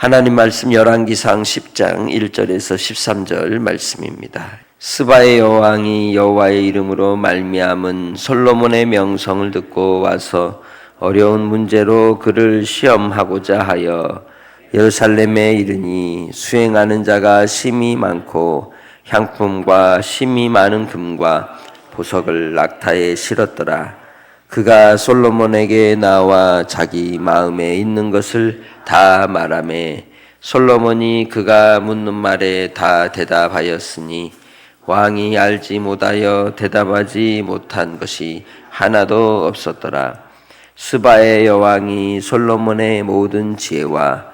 하나님 말씀 열왕기상 10장 1절에서 13절 말씀입니다. 스바의 여왕이 여호와의 이름으로 말미암은 솔로몬의 명성을 듣고 와서 어려운 문제로 그를 시험하고자 하여 예루살렘에 이르니 수행하는 자가 심히 많고 향품과 심히 많은 금과 보석을 낙타에 실었더라. 그가 솔로몬에게 나와 자기 마음에 있는 것을 다 말하매 솔로몬이 그가 묻는 말에 다 대답하였으니 왕이 알지 못하여 대답하지 못한 것이 하나도 없었더라. 스바의 여왕이 솔로몬의 모든 지혜와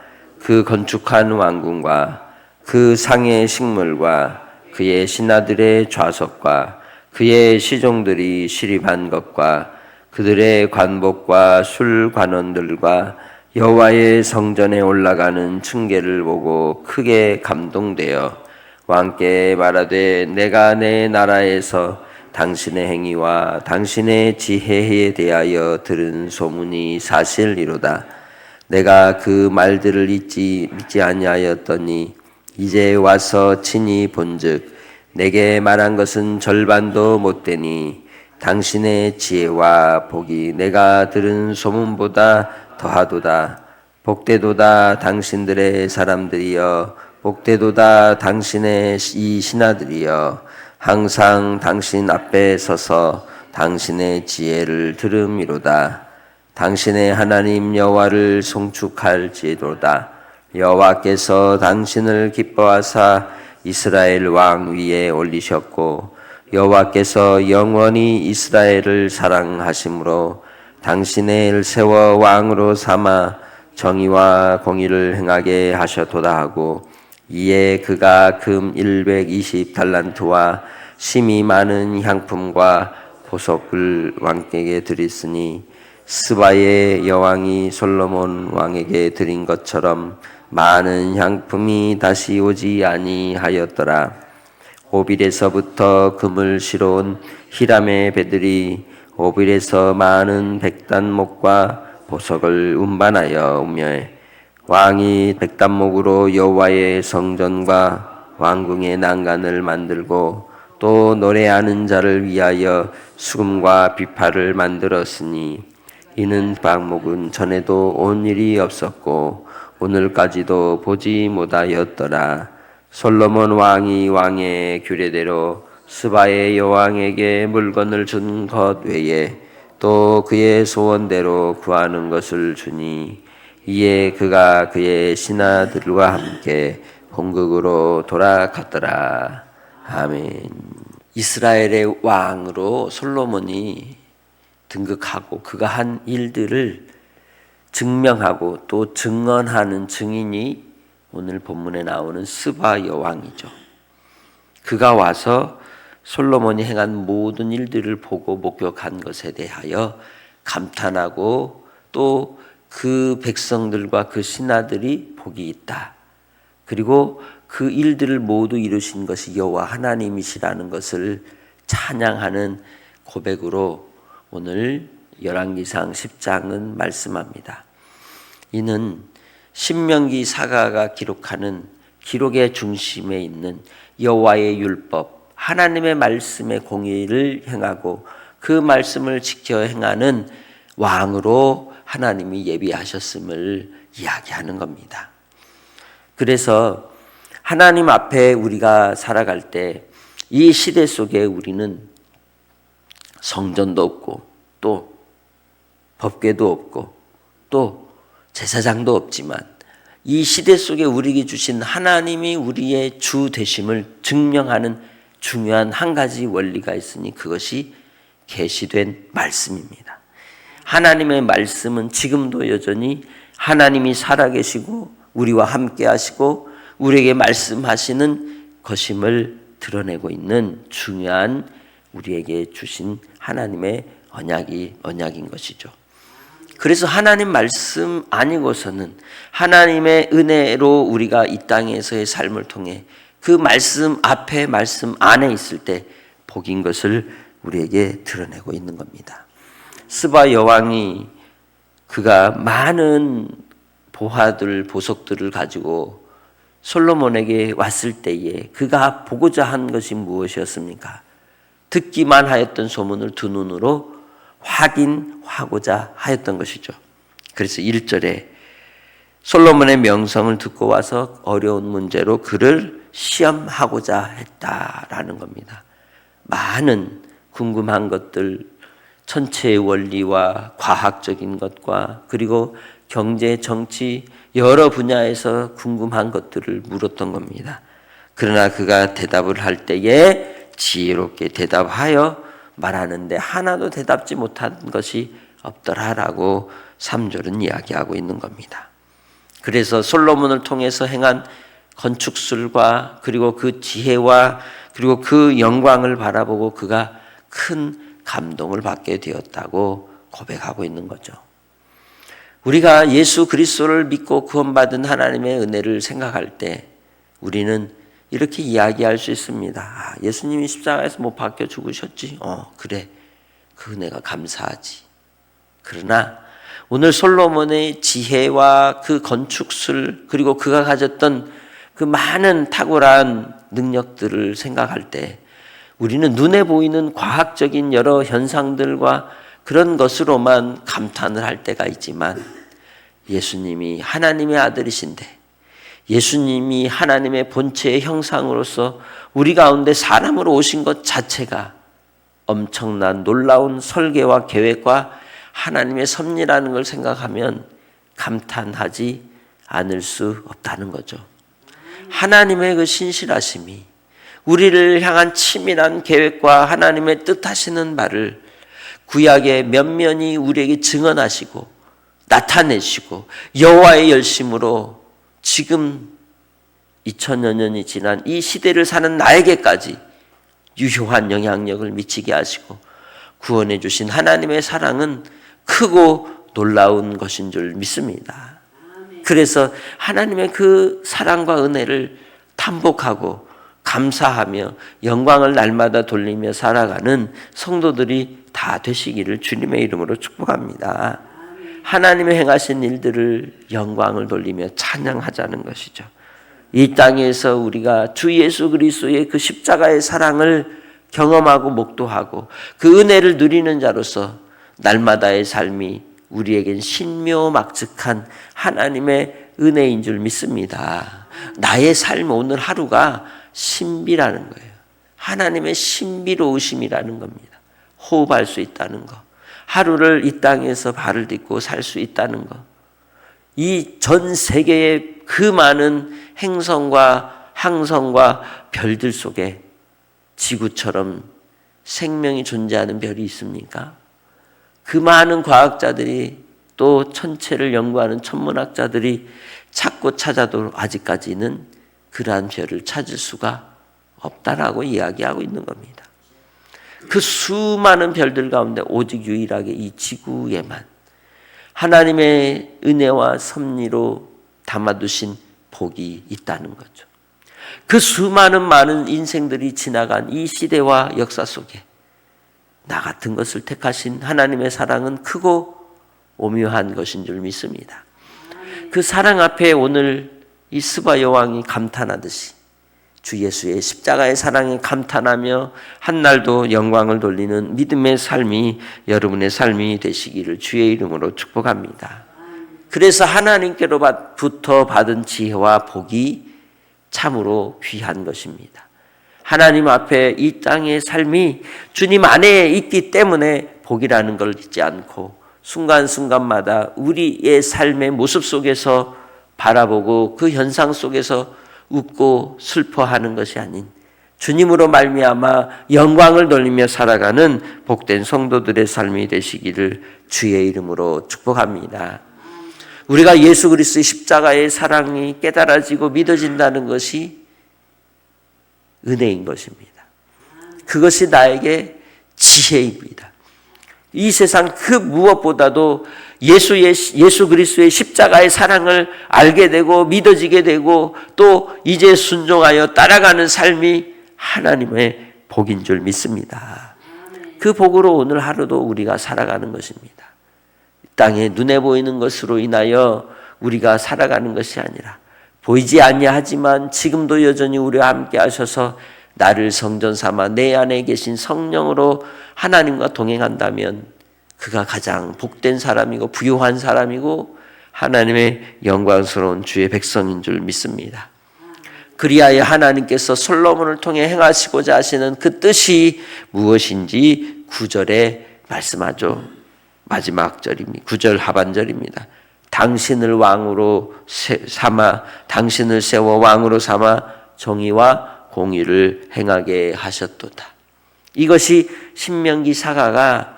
그 건축한 왕궁과 그 상의 식물과 그의 신하들의 좌석과 그의 시종들이 시립한 것과 그들의 관복과 술관원들과 여호와의 성전에 올라가는 층계를 보고 크게 감동되어 왕께 말하되 내가 내 나라에서 당신의 행위와 당신의 지혜에 대하여 들은 소문이 사실이로다. 내가 그 말들을 믿지 아니하였더니 이제 와서 친히 본즉 내게 말한 것은 절반도 못되니 당신의 지혜와 복이 내가 들은 소문보다 더하도다. 복되도다 당신들의 사람들이여, 복되도다 당신의 이 신하들이여, 항상 당신 앞에 서서 당신의 지혜를 들음이로다. 당신의 하나님 여호와를 송축할지로다. 여호와께서 당신을 기뻐하사 이스라엘 왕 위에 올리셨고 여호와께서 영원히 이스라엘을 사랑하심으로 당신을 세워 왕으로 삼아 정의와 공의를 행하게 하셨도다 하고 이에 그가 금 120달란트와 심히 많은 향품과 보석을 왕에게 드렸으니 스바의 여왕이 솔로몬 왕에게 드린 것처럼 많은 향품이 다시 오지 아니하였더라. 오빌에서부터 금을 실어온 히람의 배들이 오빌에서 많은 백단목과 보석을 운반하여 오며 왕이 백단목으로 여호와의 성전과 왕궁의 난간을 만들고 또 노래하는 자를 위하여 수금과 비파를 만들었으니 이는 백목은 전에도 온 일이 없었고 오늘까지도 보지 못하였더라. 솔로몬 왕이 왕의 규례대로 스바의 여왕에게 물건을 준 것 외에 또 그의 소원대로 구하는 것을 주니 이에 그가 그의 신하들과 함께 본국으로 돌아갔더라. 아멘. 이스라엘의 왕으로 솔로몬이 등극하고 그가 한 일들을 증명하고 또 증언하는 증인이 오늘 본문에 나오는 스바 여왕이죠. 그가 와서 솔로몬이 행한 모든 일들을 보고 목격한 것에 대하여 감탄하고 또 그 백성들과 그 신하들이 복이 있다. 그리고 그 일들을 모두 이루신 것이 여호와 하나님이시라는 것을 찬양하는 고백으로 오늘 열왕기상 10장은 말씀합니다. 이는 신명기 사가가 기록하는 기록의 중심에 있는 여호와의 율법, 하나님의 말씀의 공의를 행하고 그 말씀을 지켜 행하는 왕으로 하나님이 예비하셨음을 이야기하는 겁니다. 그래서 하나님 앞에 우리가 살아갈 때 이 시대 속에 우리는 성전도 없고 또 법궤도 없고 또 제사장도 없지만 이 시대 속에 우리에게 주신 하나님이 우리의 주 되심을 증명하는 중요한 한 가지 원리가 있으니 그것이 계시된 말씀입니다. 하나님의 말씀은 지금도 여전히 하나님이 살아계시고 우리와 함께 하시고 우리에게 말씀하시는 것임을 드러내고 있는 중요한 우리에게 주신 하나님의 언약인 것이죠. 그래서 하나님 말씀 아니고서는 하나님의 은혜로 우리가 이 땅에서의 삶을 통해 그 말씀 앞에 말씀 안에 있을 때 복인 것을 우리에게 드러내고 있는 겁니다. 스바 여왕이 그가 많은 보화들, 보석들을 가지고 솔로몬에게 왔을 때에 그가 보고자 한 것이 무엇이었습니까? 듣기만 하였던 소문을 두 눈으로 확인하고자 하였던 것이죠. 그래서 1절에 솔로몬의 명성을 듣고 와서 어려운 문제로 그를 시험하고자 했다라는 겁니다. 많은 궁금한 것들, 천체의 원리와 과학적인 것과 그리고 경제, 정치 여러 분야에서 궁금한 것들을 물었던 겁니다. 그러나 그가 대답을 할 때에 지혜롭게 대답하여 말하는데 하나도 대답지 못한 것이 없더라라고 3절은 이야기하고 있는 겁니다. 그래서 솔로몬을 통해서 행한 건축술과 그리고 그 지혜와 그리고 그 영광을 바라보고 그가 큰 감동을 받게 되었다고 고백하고 있는 거죠. 우리가 예수 그리스도를 믿고 구원받은 하나님의 은혜를 생각할 때 우리는 이렇게 이야기할 수 있습니다. 예수님이 십자가에서 못 박혀 죽으셨지? 그래. 그 은혜가 감사하지. 그러나 오늘 솔로몬의 지혜와 그 건축술 그리고 그가 가졌던 그 많은 탁월한 능력들을 생각할 때 우리는 눈에 보이는 과학적인 여러 현상들과 그런 것으로만 감탄을 할 때가 있지만 예수님이 하나님의 아들이신데 예수님이 하나님의 본체의 형상으로서 우리 가운데 사람으로 오신 것 자체가 엄청난 놀라운 설계와 계획과 하나님의 섭리라는 걸 생각하면 감탄하지 않을 수 없다는 거죠. 하나님의 그 신실하심이 우리를 향한 치밀한 계획과 하나님의 뜻하시는 바를 구약의 면면이 우리에게 증언하시고 나타내시고 여호와의 열심으로 지금 2000여 년이 지난 이 시대를 사는 나에게까지 유효한 영향력을 미치게 하시고 구원해 주신 하나님의 사랑은 크고 놀라운 것인 줄 믿습니다. 그래서 하나님의 그 사랑과 은혜를 탐복하고 감사하며 영광을 날마다 돌리며 살아가는 성도들이 다 되시기를 주님의 이름으로 축복합니다. 하나님의 행하신 일들을 영광을 돌리며 찬양하자는 것이죠. 이 땅에서 우리가 주 예수 그리스도의 그 십자가의 사랑을 경험하고 목도하고 그 은혜를 누리는 자로서 날마다의 삶이 우리에겐 신묘막측한 하나님의 은혜인 줄 믿습니다. 나의 삶 오늘 하루가 신비라는 거예요. 하나님의 신비로우심이라는 겁니다. 호흡할 수 있다는 거. 하루를 이 땅에서 발을 딛고 살 수 있다는 것. 이 전 세계의 그 많은 행성과 항성과 별들 속에 지구처럼 생명이 존재하는 별이 있습니까? 그 많은 과학자들이 또 천체를 연구하는 천문학자들이 찾고 찾아도 아직까지는 그러한 별을 찾을 수가 없다라고 이야기하고 있는 겁니다. 그 수많은 별들 가운데 오직 유일하게 이 지구에만 하나님의 은혜와 섭리로 담아두신 복이 있다는 거죠. 그 수많은 많은 인생들이 지나간 이 시대와 역사 속에 나 같은 것을 택하신 하나님의 사랑은 크고 오묘한 것인 줄 믿습니다. 그 사랑 앞에 오늘 이 스바 여왕이 감탄하듯이 주 예수의 십자가의 사랑에 감탄하며 한날도 영광을 돌리는 믿음의 삶이 여러분의 삶이 되시기를 주의 이름으로 축복합니다. 그래서 하나님께로부터 받은 지혜와 복이 참으로 귀한 것입니다. 하나님 앞에 이 땅의 삶이 주님 안에 있기 때문에 복이라는 걸 잊지 않고 순간순간마다 우리의 삶의 모습 속에서 바라보고 그 현상 속에서 웃고 슬퍼하는 것이 아닌 주님으로 말미암아 영광을 돌리며 살아가는 복된 성도들의 삶이 되시기를 주의 이름으로 축복합니다. 우리가 예수 그리스도의 십자가의 사랑이 깨달아지고 믿어진다는 것이 은혜인 것입니다. 그것이 나에게 지혜입니다. 이 세상 그 무엇보다도 예수 그리스도의 십자가의 사랑을 알게 되고 믿어지게 되고 또 이제 순종하여 따라가는 삶이 하나님의 복인 줄 믿습니다. 그 복으로 오늘 하루도 우리가 살아가는 것입니다. 땅에 눈에 보이는 것으로 인하여 우리가 살아가는 것이 아니라 보이지 아니하지만 지금도 여전히 우리와 함께 하셔서 나를 성전 삼아 내 안에 계신 성령으로 하나님과 동행한다면 그가 가장 복된 사람이고 부유한 사람이고 하나님의 영광스러운 주의 백성인 줄 믿습니다. 그리하여 하나님께서 솔로몬을 통해 행하시고자 하시는 그 뜻이 무엇인지 9절에 말씀하죠. 마지막 절입니다. 9절 하반절입니다. 당신을 왕으로 삼아 당신을 세워 왕으로 삼아 정의와 공의를 행하게 하셨도다. 이것이 신명기 사가가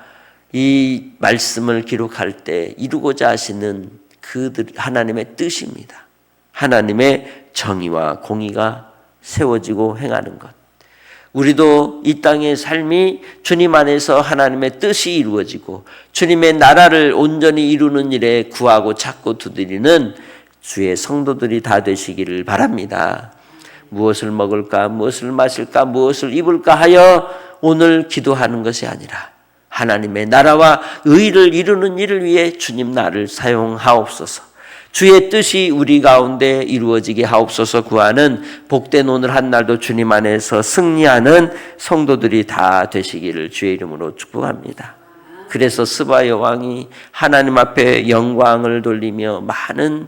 이 말씀을 기록할 때 이루고자 하시는 그들 하나님의 뜻입니다. 하나님의 정의와 공의가 세워지고 행하는 것. 우리도 이 땅의 삶이 주님 안에서 하나님의 뜻이 이루어지고 주님의 나라를 온전히 이루는 일에 구하고 찾고 두드리는 주의 성도들이 다 되시기를 바랍니다. 무엇을 먹을까, 무엇을 마실까, 무엇을 입을까 하여 오늘 기도하는 것이 아니라 하나님의 나라와 의를 이루는 일을 위해 주님 나를 사용하옵소서. 주의 뜻이 우리 가운데 이루어지게 하옵소서 구하는 복된 오늘 한 날도 주님 안에서 승리하는 성도들이 다 되시기를 주의 이름으로 축복합니다. 그래서 스바 여왕이 하나님 앞에 영광을 돌리며 많은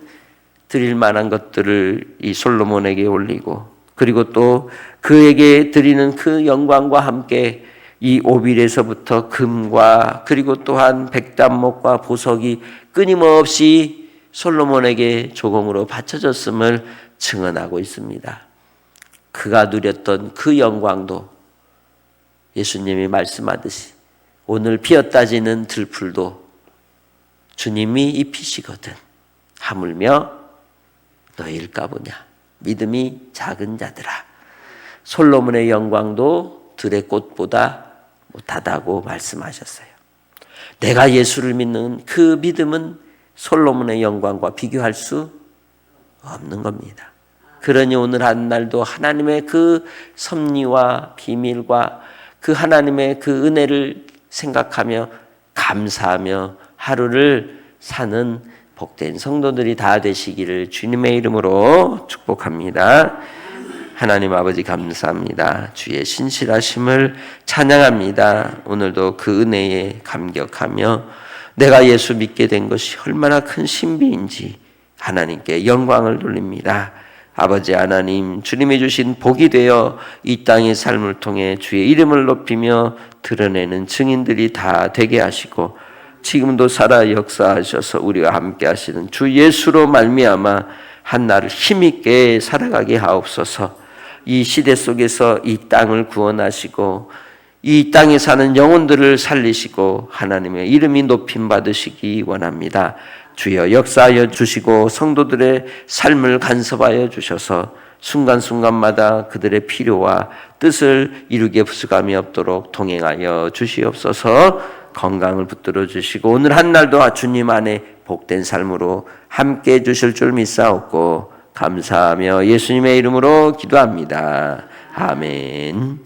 드릴 만한 것들을 이 솔로몬에게 올리고 그리고 또 그에게 드리는 그 영광과 함께 이 오빌에서부터 금과 그리고 또한 백단목과 보석이 끊임없이 솔로몬에게 조공으로 바쳐졌음을 증언하고 있습니다. 그가 누렸던 그 영광도 예수님이 말씀하듯이 오늘 피었다지는 들풀도 주님이 입히시거든 하물며 너희일까 보냐 믿음이 작은 자들아. 솔로몬의 영광도 들의 꽃보다 못하다고 말씀하셨어요. 내가 예수를 믿는 그 믿음은 솔로몬의 영광과 비교할 수 없는 겁니다. 그러니 오늘 한 날도 하나님의 그 섭리와 비밀과 그 하나님의 그 은혜를 생각하며 감사하며 하루를 사는 복된 성도들이 다 되시기를 주님의 이름으로 축복합니다. 하나님 아버지 감사합니다. 주의 신실하심을 찬양합니다. 오늘도 그 은혜에 감격하며 내가 예수 믿게 된 것이 얼마나 큰 신비인지 하나님께 영광을 돌립니다. 아버지 하나님, 주님이 주신 복이 되어 이 땅의 삶을 통해 주의 이름을 높이며 드러내는 증인들이 다 되게 하시고 지금도 살아 역사하셔서 우리와 함께 하시는 주 예수로 말미암아 한 날을 힘있게 살아가게 하옵소서. 이 시대 속에서 이 땅을 구원하시고 이 땅에 사는 영혼들을 살리시고 하나님의 이름이 높임 받으시기 원합니다. 주여 역사하여 주시고 성도들의 삶을 간섭하여 주셔서 순간순간마다 그들의 필요와 뜻을 이루게 부수감이 없도록 동행하여 주시옵소서. 건강을 붙들어 주시고 오늘 한 날도 주님 안에 복된 삶으로 함께 해 주실 줄 믿사옵고 감사하며 예수님의 이름으로 기도합니다. 아멘.